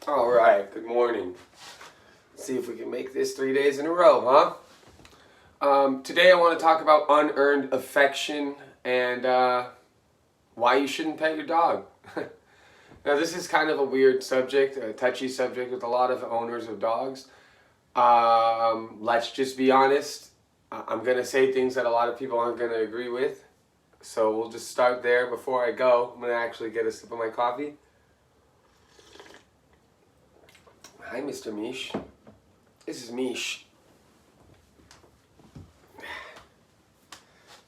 All right, good morning. Let's see if we can make this 3 days in a row, huh? Today I want to talk about unearned affection and why you shouldn't pet your dog. Now this is kind of a weird subject, a touchy subject with a lot of owners of dogs. Let's just be honest. I'm going to say things that a lot of people aren't going to agree with. So we'll just start there. Before I go, I'm going to actually get a sip of my coffee. Hi, Mr. Mish. This is Mish.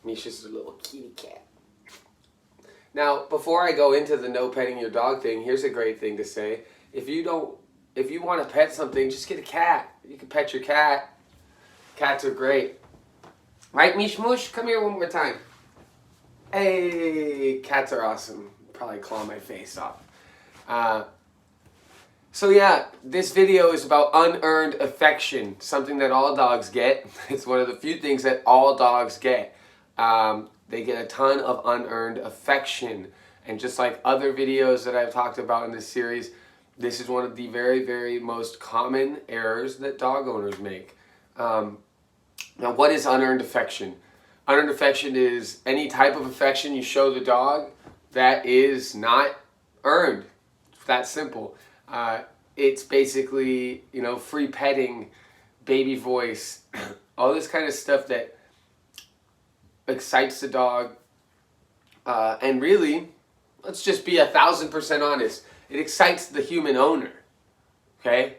Mish is a little kitty cat. Now, before I go into the no petting your dog thing, here's a great thing to say. If you want to pet something, just get a cat. You can pet your cat. Cats are great. Right, Mish Mush? Come here one more time. Hey, cats are awesome. Probably claw my face off. So yeah, this video is about unearned affection, something that all dogs get. It's one of the few things that all dogs get. They get a ton of unearned affection. And just like other videos that I've talked about in this series, this is one of the very, very most common errors that dog owners make. Now, what is unearned affection? Unearned affection is any type of affection you show the dog that is not earned. It's that simple. It's basically, free petting, baby voice, all this kind of stuff that excites the dog. And really, let's just be 1,000% honest. It excites the human owner. Okay?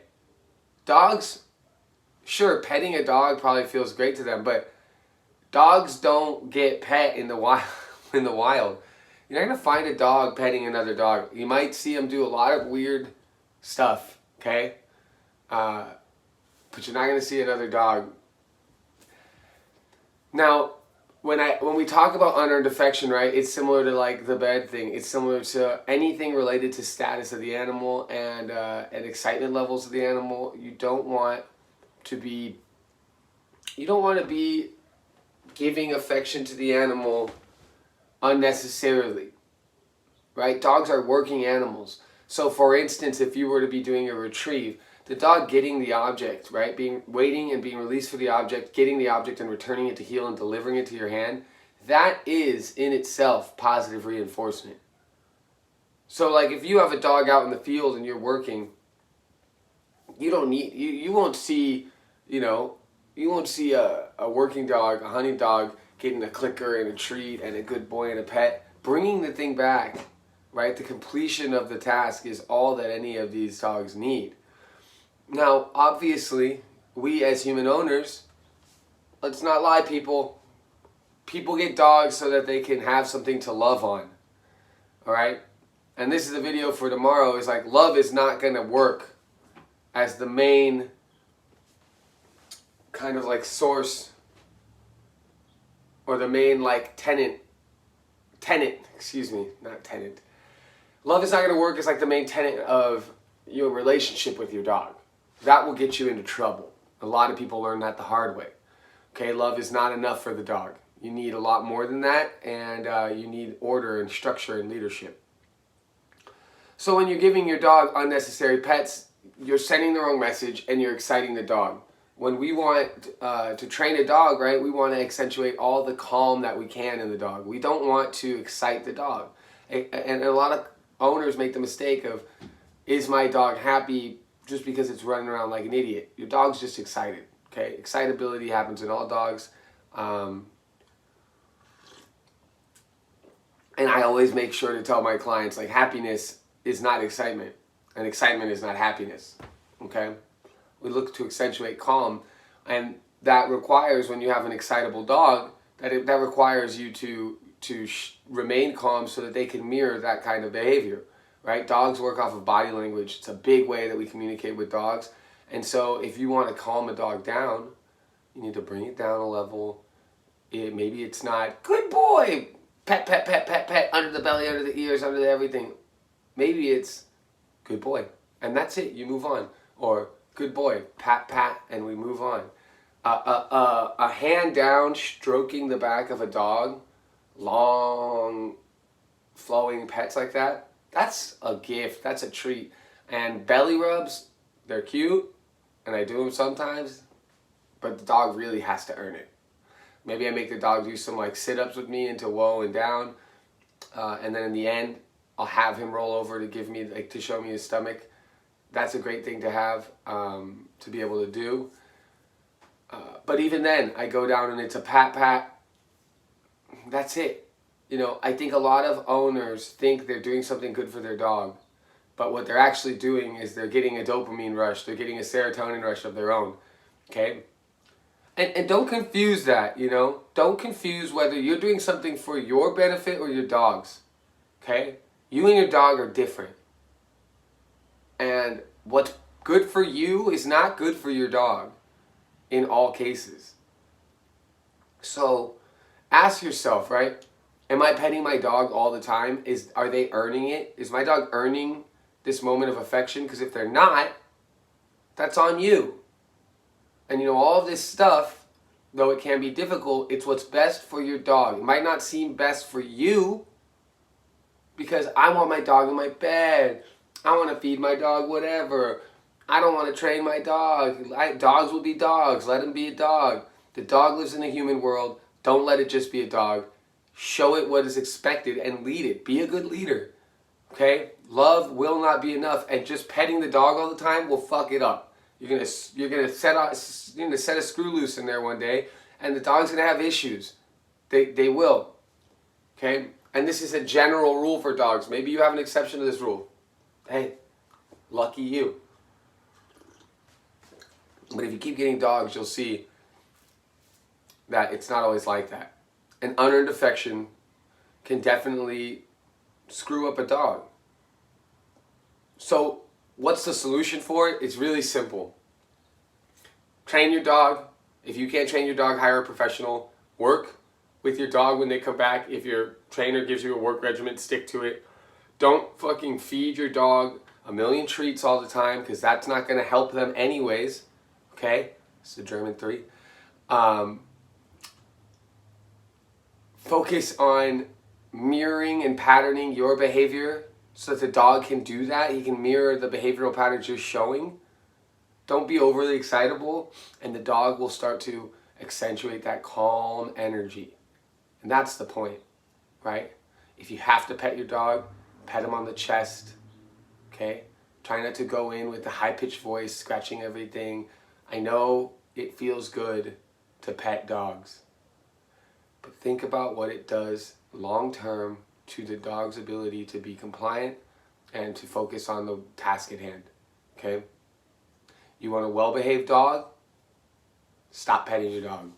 Dogs, sure, petting a dog probably feels great to them, but dogs don't get pet in the wild. You're not going to find a dog petting another dog. You might see them do a lot of weird stuff, okay? But you're not going to see another dog. Now, when we talk about unearned affection, right, it's similar to like the bed thing. It's similar to anything related to status of the animal and excitement levels of the animal. You don't want to be giving affection to the animal unnecessarily, right? Dogs are working animals. So for instance, if you were to be doing a retrieve, the dog getting the object, right? Waiting and being released for the object, getting the object and returning it to heel and delivering it to your hand, that is in itself positive reinforcement. So like if you have a dog out in the field and you're working, you won't see a working dog, a hunting dog, getting a clicker and a treat and a good boy and a pet. Bringing the thing back, right? The completion of the task is all that any of these dogs need. Now, obviously, we as human owners, let's not lie, people get dogs so that they can have something to love on. All right? And this is the video for tomorrow, is like love is not going to work as the main kind of like source or the main like tenet, not tenant. Love is not going to work as like the main tenet of your relationship with your dog. That will get you into trouble. A lot of people learn that the hard way. Okay, love is not enough for the dog. You need a lot more than that, and you need order and structure and leadership. So when you're giving your dog unnecessary pets, you're sending the wrong message and you're exciting the dog. When we want to train a dog, right, we want to accentuate all the calm that we can in the dog. We don't want to excite the dog. And a lot of owners make the mistake of, is my dog happy just because it's running around like an idiot? Your dog's just excited, okay? Excitability happens in all dogs. And I always make sure to tell my clients, like, happiness is not excitement, and excitement is not happiness, okay? We look to accentuate calm, and that requires, when you have an excitable dog, that requires you to remain calm so that they can mirror that kind of behavior, right? Dogs work off of body language. It's a big way that we communicate with dogs. And so if you want to calm a dog down, you need to bring it down a level. Maybe it's not, good boy, pet, pet, pet, pet, pet, under the belly, under the ears, under everything. Maybe it's, good boy, and that's it, you move on. Or, good boy, pat, pat, and we move on. A hand down, stroking the back of a dog, long, flowing pets like that, that's a gift, that's a treat. And belly rubs, they're cute, and I do them sometimes, but the dog really has to earn it. Maybe I make the dog do some like sit-ups with me into whoa and down, and then in the end, I'll have him roll over to give me, like, to show me his stomach. That's a great thing to have, to be able to do. But even then, I go down and it's a pat. That's it. You know, I think a lot of owners think they're doing something good for their dog, but what they're actually doing is they're getting a dopamine rush, they're getting a serotonin rush of their own, okay? And don't confuse that, you know? Don't confuse whether you're doing something for your benefit or your dog's, okay? You and your dog are different. And what's good for you is not good for your dog in all cases. So ask yourself, right? Am I petting my dog all the time? Are they earning it? Is my dog earning this moment of affection? Because if they're not, that's on you. And you know, all of this stuff, though it can be difficult, it's what's best for your dog. It might not seem best for you because I want my dog in my bed. I want to feed my dog whatever. I don't want to train my dog. Dogs will be dogs. Let him be a dog. The dog lives in the human world. Don't let it just be a dog. Show it what is expected and lead it. Be a good leader. Okay? Love will not be enough, and just petting the dog all the time will fuck it up. You're gonna set a screw loose in there one day, and the dog's gonna have issues. They will. Okay? And this is a general rule for dogs. Maybe you have an exception to this rule. Hey, lucky you. But if you keep getting dogs, you'll see that it's not always like that. An unearned affection can definitely screw up a dog. So what's the solution for it? It's really simple. Train your dog. If you can't train your dog, hire a professional. Work with your dog when they come back. If your trainer gives you a work regimen, stick to it. Don't fucking feed your dog a million treats all the time, because that's not going to help them anyways. Okay? It's the German 3. Focus on mirroring and patterning your behavior so that the dog can do that. He can mirror the behavioral patterns you're showing. Don't be overly excitable, and the dog will start to accentuate that calm energy. And that's the point, right? If you have to pet your dog, pet him on the chest, okay? Try not to go in with the high-pitched voice, scratching everything. I know it feels good to pet dogs, but think about what it does long-term to the dog's ability to be compliant and to focus on the task at hand, okay? You want a well-behaved dog? Stop petting your dog.